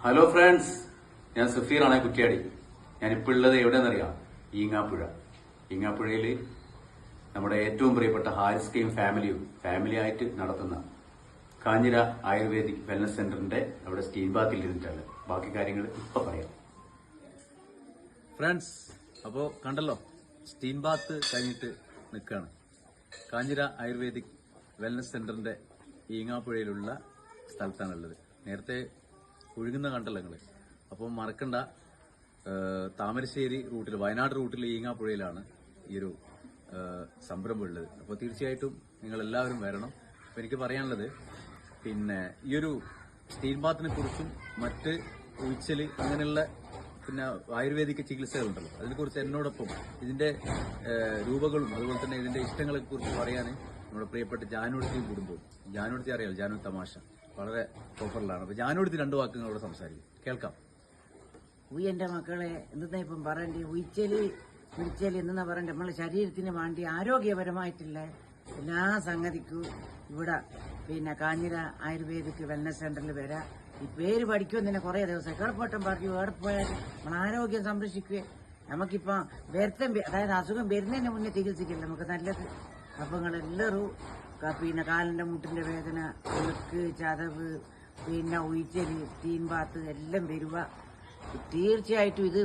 Hello friends, ഞാൻ സഫീറാണ് കുറ്റ്യാടി. ഞാനിപ്പോൾ ഉള്ളത് എവിടെയെന്നറിയാം? ഈങ്ങാപ്പുഴയിൽ നമ്മുടെ ഏറ്റവും പ്രിയപ്പെട്ട ഹാരിസ് കെയും ഫാമിലിയായിട്ട് നടത്തുന്ന കാഞ്ഞിര ആയുർവേദിക് വെൽനസ് സെന്ററിന്റെ അവിടെ സ്റ്റീം ബാത്തിൽ ഇരുന്നിട്ടാണ്. ബാക്കി കാര്യങ്ങൾ ഇപ്പൊ പറയാം. ഫ്രണ്ട്സ്, അപ്പോ കണ്ടല്ലോ, സ്റ്റീം ബാത്ത് കഴിഞ്ഞിട്ട് നിൽക്കുകയാണ്. കാഞ്ഞിര ആയുർവേദിക് വെൽനസ് സെന്ററിന്റെ ഈങ്ങാപ്പുഴയിലുള്ള സ്ഥലത്താണുള്ളത്. നേരത്തെ ഒഴുകുന്ന കണ്ടല്ലോ നിങ്ങള്. അപ്പം മറക്കണ്ട, താമരശ്ശേരി റൂട്ടിൽ, വയനാട് റൂട്ടിൽ ഈങ്ങാപ്പുഴയിലാണ് ഈ ഒരു സംരംഭം ഉള്ളത്. അപ്പോൾ തീർച്ചയായിട്ടും നിങ്ങൾ എല്ലാവരും വരണം. അപ്പോൾ എനിക്ക് പറയാനുള്ളത്, പിന്നെ ഈ ഒരു സ്റ്റീം ബാത്തിനെ കുറിച്ചും മറ്റ് ഉഴിച്ചല് അങ്ങനെയുള്ള പിന്നെ ആയുർവേദിക ചികിത്സകളുണ്ടല്ലോ, അതിനെക്കുറിച്ച് എന്നോടൊപ്പം ഇതിന്റെ രൂപകളും അതുപോലെ തന്നെ ഇതിന്റെ ഇഷ്ടങ്ങളെ കുറിച്ച് പറയാൻ നമ്മുടെ പ്രിയപ്പെട്ട ജാനുവടുത്തിയും കുടുംബവും. ജാനുവടുത്തി അറിയാമല്ലോ, ജാനു തമാശ വളരെ ഓഫറിലാണ്. അപ്പൊ ജാനുവടുത്തി രണ്ടു വാക്കുകളോട് സംസാരിക്കും, കേൾക്കാം. എന്റെ മക്കളെ, എന്താ ഇപ്പം പറയണ്ടേ? പിടിച്ചല് എന്നാ പറയണ്ടേ? നമ്മളെ ശരീരത്തിന് വേണ്ടി ആരോഗ്യപരമായിട്ടുള്ള എല്ലാ സംഗതിക്കും ഇവിടെ പിന്നെ കാഞ്ഞിര ആയുർവേദിക് വെൽനസ് സെന്ററിൽ വരാം. ഈ പേര് പഠിക്കുമെന്ന് തന്നെ കുറെ ദിവസം കേൾപ്പോട്ടം പറഞ്ഞു. എവിടെ പോയാലും നമ്മൾ ആരോഗ്യം സംരക്ഷിക്കുക. നമുക്കിപ്പോ അതായത് അസുഖം വരുന്നതിന് മുന്നേ ചികിത്സിക്കില്ല നമുക്ക് നല്ലത്. അപ്പൊ നിങ്ങളെല്ലാവരും പിന്നെ കാലിന്റെ മുട്ടിന്റെ വേദന, ഉളുക്ക്, ചതവ്, പിന്നെ ഉഴിച്ചല്, സ്റ്റീം ബാത്ത് എല്ലാം വരുക. തീർച്ചയായിട്ടും ഇത്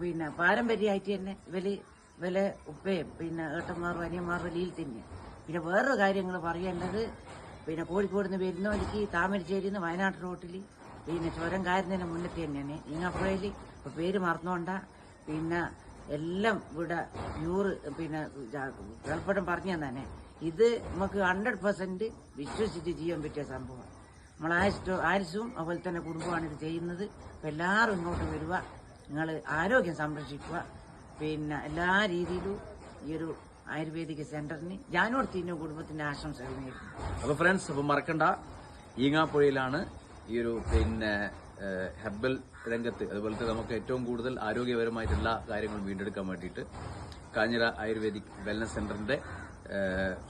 പിന്നെ പാരമ്പര്യമായിട്ട് തന്നെ ഇവലെ ഉപ്പയും പിന്നെ ഏട്ടന്മാരും അനിയന്മാരും വലിയിൽ തന്നെ. പിന്നെ വേറൊരു കാര്യങ്ങൾ പറയേണ്ടത്, പിന്നെ കോഴിക്കോട് നിന്ന് വരുന്നവർക്ക് താമരശ്ശേരി നിന്ന് വയനാട് റോട്ടിൽ പിന്നെ ചുരം കയറുന്നതിന് മുന്നത്തെ തന്നെയാണ് ഈങ്ങാപ്പുഴയിൽ. ഇപ്പൊ പേര് മറന്നോണ്ട. പിന്നെ എല്ലാം ഇവിടെ പിന്നെ കേൾപ്പട്ടം പറഞ്ഞു തന്നെ. ഇത് നമുക്ക് 100% വിശ്വസിച്ച് ചെയ്യാൻ പറ്റിയ സംഭവം. നമ്മൾ ആരിസും അതുപോലെ തന്നെ കുടുംബമാണ് ഇത് ചെയ്യുന്നത്. അപ്പൊ എല്ലാവരും ഇങ്ങോട്ട് വരിക, നിങ്ങൾ ആരോഗ്യം സംരക്ഷിക്കുക. പിന്നെ എല്ലാ രീതിയിലും ഈ ഒരു ആയുർവേദിക് സെന്ററിന് ജാനുവടുത്തിന്റെ കുടുംബത്തിന്റെ ആശംസകൾ നേരുന്നു. അപ്പൊ ഫ്രണ്ട്സ്, അപ്പൊ മറക്കണ്ട, ഈങ്ങാപ്പുഴയിലാണ് ഈ ഒരു പിന്നെ ഹെർബൽ രംഗത്ത്, അതുപോലത്തെ നമുക്ക് ഏറ്റവും കൂടുതൽ ആരോഗ്യപരമായിട്ടുള്ള കാര്യങ്ങൾ വീണ്ടെടുക്കാൻ വേണ്ടിയിട്ട് കാഞ്ഞിര ആയുർവേദിക് വെൽനസ് സെന്ററിന്റെ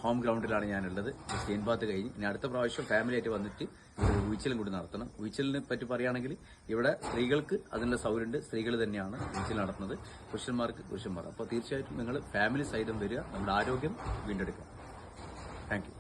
ഹോം ഗ്രൗണ്ടിലാണ് ഞാനുള്ളത്. സ്റ്റീം ബാത്ത് കഴിഞ്ഞ് ഇനി അടുത്ത പ്രാവശ്യം ഫാമിലിയായിട്ട് വന്നിട്ട് ഇവിടെ ഉഴിച്ചിലും കൂടി നടത്തണം. ഉഴിച്ചിലിനെ പറ്റി പറയുകയാണെങ്കിൽ ഇവിടെ സ്ത്രീകൾക്ക് അതിന്റെ സൗകര്യമുണ്ട്. സ്ത്രീകൾ തന്നെയാണ് ഉഴിച്ചിൽ നടത്തുന്നത്, പുരുഷന്മാർക്ക് പുരുഷന്മാർ. അപ്പോൾ തീർച്ചയായിട്ടും നിങ്ങൾ ഫാമിലി സഹിതം വരിക, നമ്മുടെ ആരോഗ്യം വീണ്ടെടുക്കുക. Thank you.